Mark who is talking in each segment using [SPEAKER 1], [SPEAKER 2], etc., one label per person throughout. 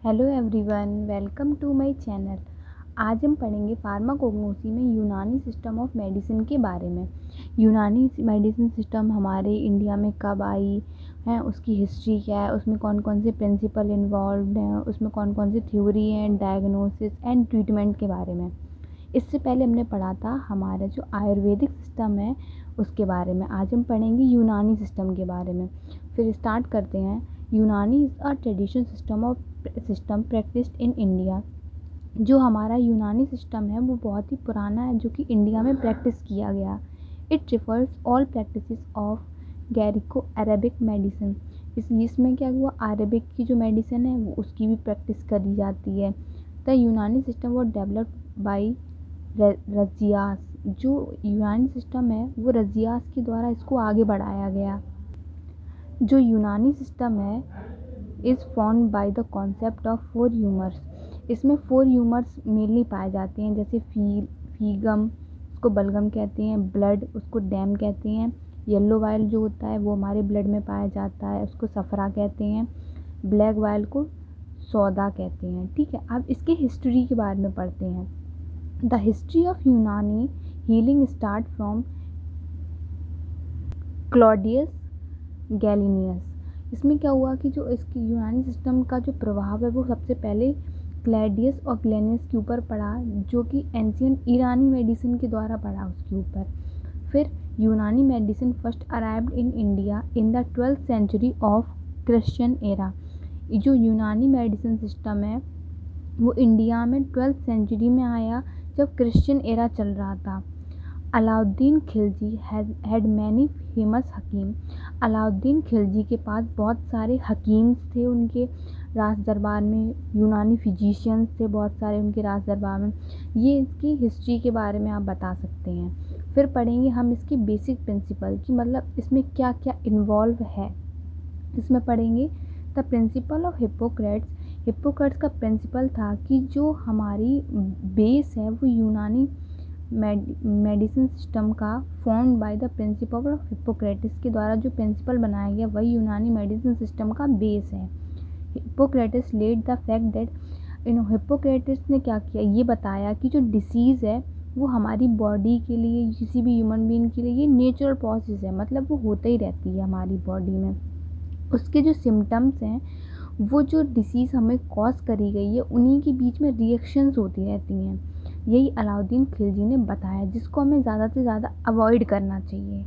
[SPEAKER 1] Hello everyone, welcome to my channel. आज हम पढ़ेंगे फार्माकोग्नोसी में यूनानी सिस्टम ऑफ मेडिसिन के बारे में। यूनानी मेडिसिन सिस्टम हमारे इंडिया में कब आई है, उसकी हिस्ट्री क्या है, उसमें कौन कौन से प्रिंसिपल इन्वॉल्व हैं, उसमें कौन कौन सी थ्योरी हैं, डायग्नोसिस एंड ट्रीटमेंट के बारे में। इससे पहले हमने पढ़ा था हमारा जो आयुर्वेदिक सिस्टम है उसके बारे में। आज हम पढ़ेंगे यूनानी सिस्टम के बारे में। फिर स्टार्ट करते हैं। यूनानी is a traditional system practised in India. जो हमारा यूनानी सिस्टम है वो बहुत ही पुराना है, जो कि इंडिया में प्रैक्टिस किया गया। It refers all practices of Greco Arabic medicine. इसमें क्या हुआ, अरेबिक की जो मेडिसिन है वो उसकी भी प्रैक्टिस करी जाती है। द यूनानी सिस्टम वॉज डेवलप्ड बाई रजियास। जो यूनानी सिस्टम है वो रजियास के द्वारा इसको आगे बढ़ाया गया। जो यूनानी सिस्टम है is found by the concept of 4 humours. इसमें 4 ह्यूमर्स मेनली पाए जाते हैं, जैसे फीगम, उसको बलगम कहते हैं, ब्लड उसको डैम कहते हैं, येलो वाइल जो होता है वो हमारे ब्लड में पाया जाता है, उसको सफरा कहते हैं, ब्लैक वाइल को सौदा कहते हैं। ठीक है, अब इसके हिस्ट्री के बारे में पढ़ते हैं। द हिस्ट्री ऑफ यूनानी हीलिंग स्टार्ट फ्रॉम क्लॉडियस गैलिनियस। इसमें क्या हुआ कि जो इसकी यूनानी सिस्टम का जो प्रभाव है वो सबसे पहले क्लैडियस और ग्लेनियस के ऊपर पड़ा, जो कि एंशियंट ईरानी मेडिसिन के द्वारा पड़ा उसके ऊपर। फिर Unani medicine first arrived in India in the 12th century of Christian era. जो यूनानी मेडिसिन सिस्टम है वो इंडिया में 12th सेंचुरी में आया, जब क्रिश्चियन एरा चल रहा था। Alauddin Khilji had many famous hakim. Alauddin Khilji के पास बहुत सारे हकीम्स थे, उनके राज दरबार में यूनानी फिजिशियंस थे बहुत सारे उनके राज दरबार में। ये इसकी हिस्ट्री के बारे में आप बता सकते हैं। फिर पढ़ेंगे हम इसके बेसिक प्रिंसिपल की, मतलब इसमें क्या क्या इन्वॉल्व है। इसमें पढ़ेंगे the principle of Hippocrates. Hippocrates का प्रिंसिपल था कि जो हमारी बेस है वो यूनानी मेडिसिन सिस्टम का formed by the principle of Hippocrates के द्वारा जो प्रिंसिपल बनाया गया वही यूनानी मेडिसिन सिस्टम का बेस है। Hippocrates led the fact that Hippocrates ने क्या किया, ये बताया कि जो डिसीज़ है वो हमारी बॉडी के लिए, किसी भी ह्यूमन बीइंग के लिए ये नेचुरल प्रोसेस है, मतलब वो होता ही रहती है हमारी बॉडी में। उसके जो सिम्टम्स हैं, वो जो डिसीज़ हमें कॉज करी गई है उन्हीं के बीच में रिएक्शंस होती रहती हैं। यही अलाउद्दीन खिलजी ने बताया, जिसको हमें ज़्यादा से ज़्यादा अवॉइड करना चाहिए।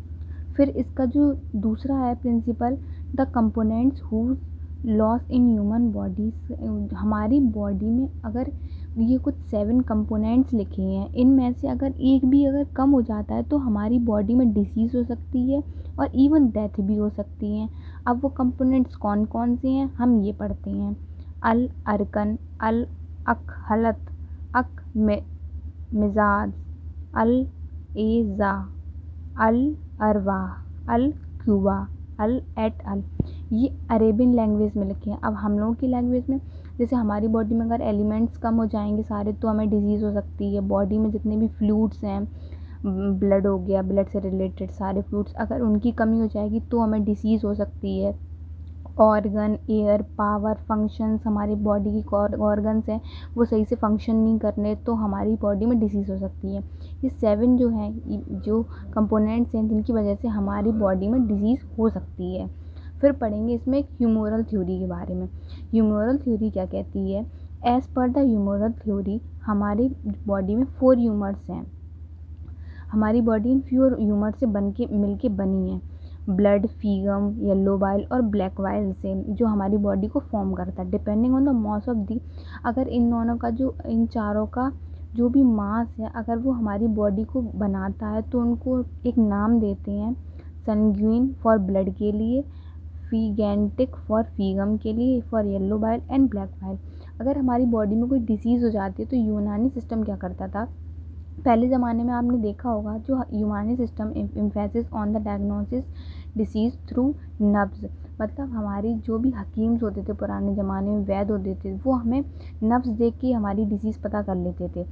[SPEAKER 1] फिर इसका जो दूसरा है principle, the components whose loss in human bodies. हमारी बॉडी में अगर ये कुछ 7 कंपोनेंट्स लिखे हैं, इनमें से अगर एक भी अगर कम हो जाता है तो हमारी बॉडी में डिसीज़ हो सकती है और इवन डेथ भी हो सकती हैं। अब वो कंपोनेंट्स कौन कौन से हैं हम ये पढ़ते हैं। अल अरकन, अल अकहलत, अक मिजाज, अल एज़ा, अल अरवा, अल क्यूबा, अल एट अल। ये अरेबियन लैंग्वेज में लिखे हैं। अब हम लोगों की लैंग्वेज में, जैसे हमारी बॉडी में अगर एलिमेंट्स कम हो जाएंगे सारे तो हमें डिजीज़ हो सकती है। बॉडी में जितने भी फ्लूइड्स हैं, ब्लड हो गया, ब्लड से रिलेटेड सारे फ्लूइड्स, अगर उनकी कमी हो जाएगी तो हमें डिसीज़ हो सकती है। ऑर्गन, एयर, पावर, फंक्शंस, हमारी बॉडी की ऑर्गन्स हैं वो सही से फंक्शन नहीं करने तो हमारी बॉडी में डिसीज़ हो सकती है। ये 7 जो हैं, जो कंपोनेंट्स हैं जिनकी वजह से हमारी बॉडी में डिसीज़ हो सकती है। फिर पढ़ेंगे इसमें एक ह्यूमोरल थ्योरी के बारे में। ह्यूमोरल थ्योरी क्या कहती है, as per the humoral theory हमारी बॉडी में 4 ह्यूमर्स हैं। हमारी बॉडी इन 4 ह्यूमर से मिल के बनी है। ब्लड, फीगम, येलो वाइल और ब्लैक वाइल से, जो हमारी बॉडी को फॉर्म करता है। Depending on the mass of the, अगर इन दोनों का जो, इन चारों का जो भी मास है अगर वो हमारी बॉडी को बनाता है तो उनको एक नाम देते हैं। संगुइन फॉर ब्लड के लिए, फीगेंटिक फॉर फीगम के लिए, for yellow while and black while. अगर हमारी बॉडी में कोई डिसीज़ हो जाती है तो यूनानी सिस्टम क्या करता था, पहले ज़माने में आपने देखा होगा जो यूनानी system emphasis on the diagnosis disease through नब्ज़। मतलब हमारी जो भी हकीम्स होते थे पुराने ज़माने में, वैद होते थे, वो हमें नब्ज़ देख के हमारी डिसीज़ पता कर लेते थे।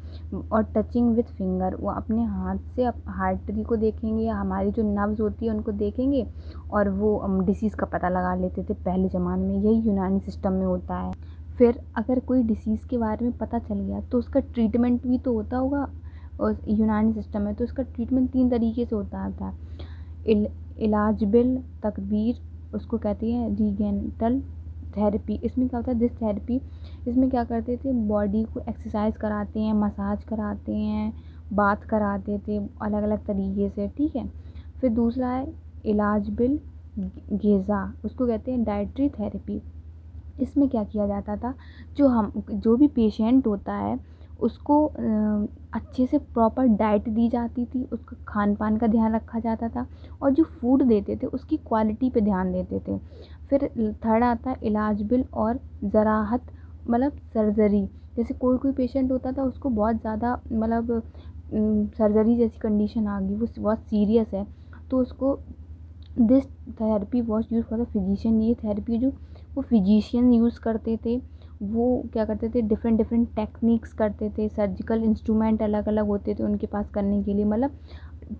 [SPEAKER 1] और टचिंग विथ फिंगर, वो अपने हाथ से हार्टरी को देखेंगे या हमारी जो नब्ज़ होती है उनको देखेंगे और वो डिसीज़ का पता लगा लेते थे पहले ज़माने में। यही यूनानी सिस्टम में होता है। फिर अगर कोई डिसीज़ के बारे में पता चल गया तो उसका ट्रीटमेंट भी तो होता होगा। और यूनानी सिस्टम में तो उसका ट्रीटमेंट 3 तरीके से होता है। इलाज बिल तकदीर, उसको कहते हैं रीगेंटल थेरेपी। इसमें क्या होता है, दिस थेरेपी, इसमें क्या करते थे, बॉडी को एक्सरसाइज कराते हैं, मसाज कराते हैं, बाथ कराते थे अलग अलग तरीके से, ठीक है। फिर दूसरा है इलाज बिल गेज़ा, उसको कहते हैं डाइटरी थेरेपी। इसमें क्या किया जाता था, जो भी पेशेंट होता है उसको अच्छे से प्रॉपर डाइट दी जाती थी, उसका खान पान का ध्यान रखा जाता था, और जो फूड देते थे उसकी क्वालिटी पे ध्यान देते थे। फिर थर्ड आता है इलाज बिल और ज़राहत, मतलब सर्जरी। जैसे कोई कोई पेशेंट होता था उसको बहुत ज़्यादा मतलब सर्जरी जैसी कंडीशन आ गई, वो बहुत सीरियस है, तो उसको this therapy was use for the physician. ये थेरेपी जो वो फिजिशियन यूज़ करते थे, वो क्या करते थे, डिफरेंट डिफरेंट टेक्निक्स करते थे, सर्जिकल इंस्ट्रूमेंट अलग अलग होते थे उनके पास करने के लिए, मतलब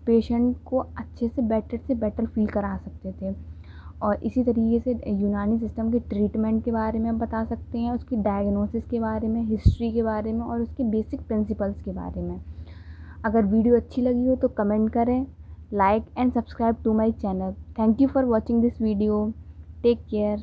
[SPEAKER 1] पेशेंट को अच्छे से बेटर फील करा सकते थे। और इसी तरीके से यूनानी सिस्टम के ट्रीटमेंट के बारे में हम बता सकते हैं, उसकी डायग्नोसिस के बारे में, हिस्ट्री के बारे में, और उसके बेसिक प्रिंसिपल्स के बारे में। अगर वीडियो अच्छी लगी हो तो कमेंट करें, like and subscribe to my channel. Thank you for watching this video. Take care.